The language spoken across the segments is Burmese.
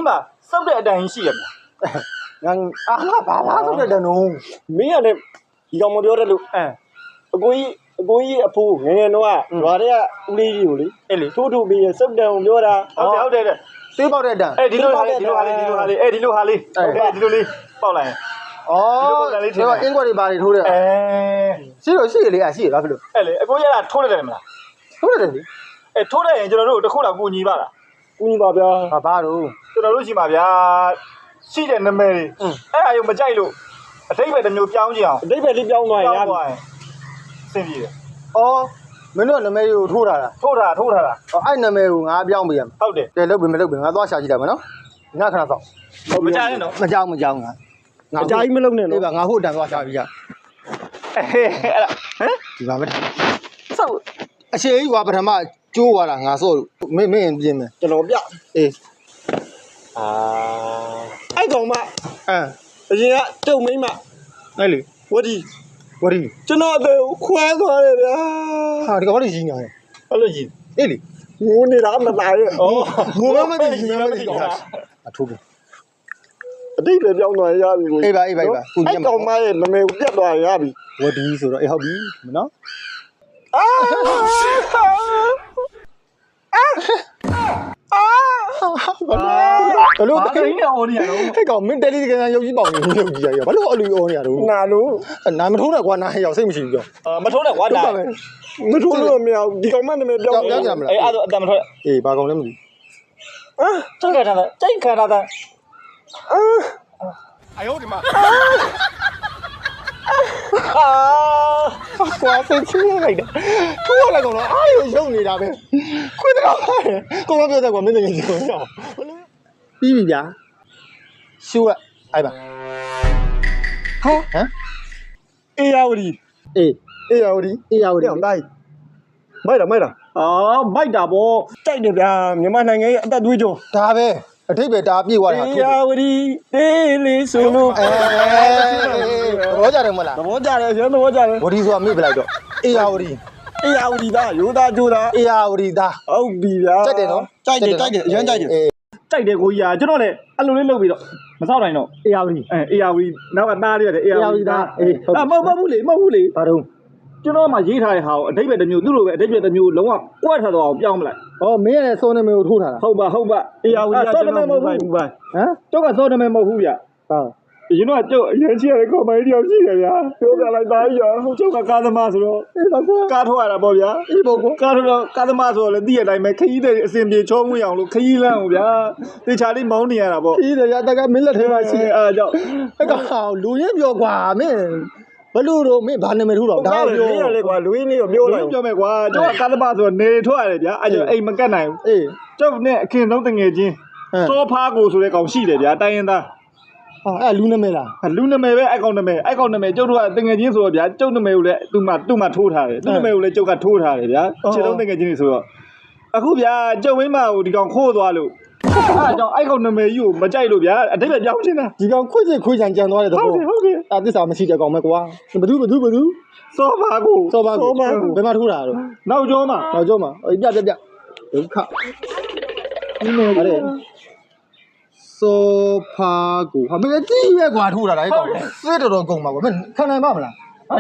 ကြီးမှာစောက်တဲ့အတန်ကြီးရှိရမလား ငါဘာလားဆိုတဲ့နော် မင်းကလည်းဒီကောင်မပြောတတ်လို့အကိုကြီးအဖိုးငယ်ငယ်တော့ရွာတဲ့ဦးလေးကြီးကိုလေအဲ့လေထိုးထိုးပြီးစုပ်တန်ကိုပြောတာ ဟုတ်တယ် သေးပေါက်တဲ့အတန် ဒီလိုဟာလေးဒီလိုဟာလေးဒီလိုဟာလေးပေါက်လိုက်တော့အင်းကွက်တွေပါတွေထိုးတယ်ရှိလေရှိရလားဖြစ်လို့ အဲ့လေအကိုကြီးကထိုးရတယ်မလား ထိုးတယ်လေ ထိုးတယ်ရင်ကျွန်တော်တို့တစ်ခုလောက်ကိုညီပါလား ကူညီပါဗျာ ဘာတော့ ကျွန်တော်တို့ရှိမှာဗျာရှိတဲ့နာမည်တွေအဲ့ဒါရုံမကြိုက်လို့အတိတ်ပဲတစ်မျိုးပြောင်းကြည့်အောင် အတိတ်ပဲလေးပြောင်းသွားရင်ရပြီ စင်ပြေတယ် မင်းတို့နာမည်ကိုထိုးထားတာ ထိုးထားတာ အဲ့နာမည်ကိုငါပြောင်းပေးရမယ် ဟုတ်တယ် ကဲလုတ်ပြီမလုတ်ပြီငါသွားရှာကြည့်လိုက်မယ်နော်ငါခဏစောင့် မကြနဲ့နော် မကြောက်ငါ အကြာကြီးမလုံးနဲ့ အေး နော် ပါငါဖို့တန်သွားရှာပြီးကြ အဲ့ဒါဒီပါပဲစောက်အရှိကြီးကပထမကျိုးသွားတာငါစော့မင်းပြင်မယ် ကျွန်တော်ပြ အေး အဲ့ကောင်မအရင်ကတုံမိမ့်မ အဲ့လေ ဝဒီ ဝရီ ကျွန်တော်အသေးကိုခွဲသွားတယ်ဗျာ ဟာဒီကောင်လေးကြီးနေတယ် အဲ့လိုကြီး အေးလေ ငိုနေတာမလာရဲ့ ငိုမမသိကြီးမသိကြီးအထိုးပြီ အတိတ်ပဲပြောင်းသွားရပြီကို အေးပါကို အဲ့ကောင်မရဲ့နာမည်ကိုပြတ်သွားရပြီ ဝဒီဆိုတော့အေးဟုတ်ပြီနော် ဘလို့ ဘာကိန်းနဲ့အော်နေရတော့ ဟဲ့ကောင်မင်းတယ်လီဂရမ်ရုပ်ကြီးပေါင်ရုပ်ကြီးရဘာလို့အလူအော်နေရတော့ နာလို့ နာမထိုးနဲ့ကွာနားရောက်စိတ်မရှိဘူးကြော မထိုးနဲ့ကွာဒါ မထိုးလို့မရဘူးဒီကောင်မနာမည်ပြောင်း ပြောင်းကြမလား အဲ့အဲ့ဒါအတမထိုး အေးဘာကောင်လဲမသိ စိတ်ခါထားတာစိတ်ခါထားတာ အယောဒီမှာ ကွာစိတ်ချင်းလိုက်တာ ထိုးရလိုက်ကောင်တော့အားရုံနေတာပဲခွေးတော့ကောင်မပြောတဲ့ကွာမင်းတကယ်ကြီးကိုရအောင်ပြီးပြီဗျာရှူရအဲ့ပါဟမ် အေယာဝတီ အေး အေယာဝတီ တိုင်း မိုက်တာမိုက်တာဗောကြိုက်တယ်ဗျာမြန်မာနိုင်ငံရဲ့အသက်သွေးကြော ဒါပဲအထိပ္ပယ်ဒါပြေးသွားတာ အေယာဝတီတေးလေးဆိုလို့ ဘောကြတယ်မလား သဘောကျတယ်ကျွန်တော်သဘောကျတယ် ဝဒီဆိုတာမိပလိုက်တော့အေယာဝတီ အေယာဝတီသားရိုးသားကြိုးသား အေယာဝတီသား ဟုတ်ပြီဗျာ ကြိုက်တယ်နော် ကြိုက်တယ်အရင်ကြိုက်တယ်ကြိုက်တယ်ကိုကြီးကကျွန်တော်လည်းအဲ့လိုလေးလုပ်ပြီးတော့မစောက်နိုင်တော့ အေယာဝတီ အေယာဝတီနောက်ကသားလေးရတယ်အေယာဝတီသား အေးဟုတ် မဟုတ်ဘူးလေမဟုတ်ဘူးလေ ဘာတော့ ကျွန်တော်မှရေးထားတဲ့ဟာကိုအတိတ်ပဲတစ်မျိုးသူ့လိုပဲအတိတ်ပဲတစ်မျိုးလုံးဝကွက်ထားတော့အောင်ပြောင်းမလိုက် ဩမင်းရဲ့စောနေမျိုးထိုးထားတာ ဟုတ်ပါအေယာဝတီကကျွန်တော်မဟုတ်ဘူး ဟမ် ကျောက်ကစောနမဲမဟုတ်ဘူးဗျ ဟာ ရင်တော့ကျုပ်အရင်ရှိရတဲ့ကော်မတီတယောက်ရှိတယ်ဗျာပြောပြလိုက်သားကြီးရောကျုပ်ကကားသမားဆိုတော့ အေးပါကွာ ကားထွက်ရတာပေါ့ဗျာ အေးပေါ့ကွာ ကားထွက်တော့ကားသမားဆိုတော့လည်းသိရတိုင်းပဲခရီးတဲ့အစဉ်ပြေချောမွေ့အောင်လို့ခရီးလမ်းကိုဗျာတေချာလေးမောင်းနေရတာပေါ့ ကြီးတယ်ဗျာတကမင်းလက်ထဲမှာရှိတယ် အားကြောင့် အဲ့ကောင်လူရင်းပြောကွာမင်းဘလို့တော့မင်းဘာနာမည်ထိုးတော့ဒါပြော ရလေကွာလူရင်းလေးကိုပြောလိုက်ပြောမယ်ကွာကျုပ်ကကားသမားဆိုတော့နေထွက်ရတယ်ဗျာအဲ့ကြောင့်အိမ်မကတ်နိုင်ဘူး အေး ကျုပ်နဲ့အခင်းဆုံးတငယ်ချင်းစောဖားကိုဆိုတဲ့ကောင်ရှိတယ်ဗျာတိုင်းရင်သား ဟာအဲ့လူနာမည်လား လူနာမည်ပဲအကောင်နာမည်ကျုပ်တို့ကတငယ်ချင်းဆိုတော့ဗျာကျုပ်နာမည်ကိုလည်းသူ့မှာထိုးထားတယ်သူ့နာမည်ကိုလည်းကျုပ်ကထိုးထားတယ်ဗျာခြေလုံးတငယ်ချင်းတွေဆိုတော့အခုဗျာကျုပ်ဝင်းမကိုဒီကောင်ခိုးသွားလို့အဲ့ကြောင့်အဲ့ကောင်နာမည်ကြီးကိုမကြိုက်လို့ဗျာအတိတ်ပဲပြောင်းချင်တာ ဒီကောင်ခွေ့ချင်ကြံသွားတဲ့သဘော ဟုတ်ကဲ့ အဲ့သစ္စာမရှိတဲ့ကောင်ပဲကွာဘသူ စောပါကို စောပါကိုဘယ်မှာထိုးတာတော့ နောက်ကျောမှာ နောက်ကျောမှာပြဒုက္ခဒီနေရတယ်စောဖာကိုဟာမင်းကြည့်ရဲကွာထိုးတာလားအဲ့ကောင်ဆွဲတော်ကုန်ပါကွာမင်းခံနိုင်ပါမလား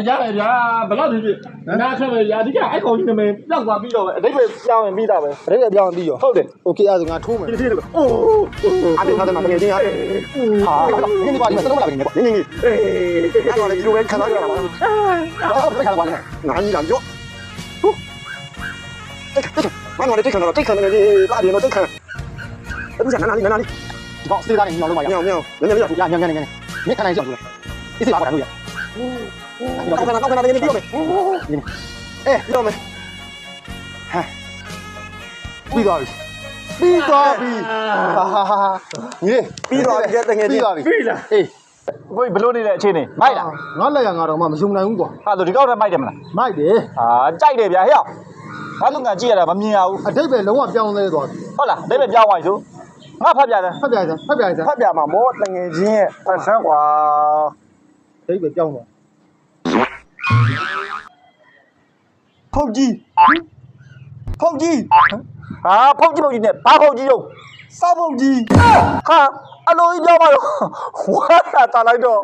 ရတယ်ဗျာဘယ်တော့ဖြစ်နားခက်ပဲဗျာဒီကအဲ့ကောင်ကြီးနာမည်ပြောက်သွားပြီးတော့ပဲအတိတ်ပဲပြောင်းရင်ပြီးတာပဲ အဲ့ဒါပြောင်းပြီးရော ဟုတ်တယ် โอเคအဲ့ဒါငါထိုးမယ် ဒီလိုအိုးအဲ့ဒါကတော့ငယ်ချင်းဟာ နင်းဒီပါဒီမှာစတော့လာပြီပေါ့နင်းအေးအဲ့တော့လေဒီလိုပဲခံစားရတာပါအဲ့ဒါခံပါနဲ့ငါကြီးလာရောဟုတ်မနော်တိတ်ခံတော့တိတ်ခံနေလေလာပြီတော့တိတ်ခံအဲ့ဒါနားနားဒီပေါ့စေးသားနေညောင်းလုံးပါရညောင်းညောင်းညနေညနေညနေခံနိုင်ကြအောင်လို့အေးစေးပါတော့ရကောက်ခဏနေပြီးတော့မယ်အေးပြီးတော့မယ်ဟာပြီးသွားပြီဟာညီပြီးသွားပြီတကယ်ပြီးသွားပြီ ပြီလား အေး ကိုကြီးဘလို့နေတဲ့အခြေအနေမိုက်လား ငါလက်ရငါတော့မှမယုံနိုင်ဘူးကွာ ဟာဆိုဒီကောက်ထဲမိုက်တယ်မလား မိုက်တယ် ကြိုက်တယ်ဗျာဟဲ့ငါတို့ကကြည့်ရတာမမြင်ရဘူး အတိတ်ပဲလုံးဝပြောင်းလဲသွားပြီ ဟုတ်လားအတိတ်ပဲပြောင်းသွားပြီဆိုငါဖတ်ပြတယ် ဖတ်ပြစမ်းဖတ်ပြမှာမောတငယ်ချင်းရဲ့ဖတ်စမ်းကွာအတိတ်ပဲပြောင်းသွား ဖောက်ကြီး ဖုတ်ကြီးနဲ့ဘာဖုတ်ကြီးတော့ စောက်ဖို့ကြီးဟာအလိုကြီးပြောပါတော့ဝါတာတာလိုက်တော့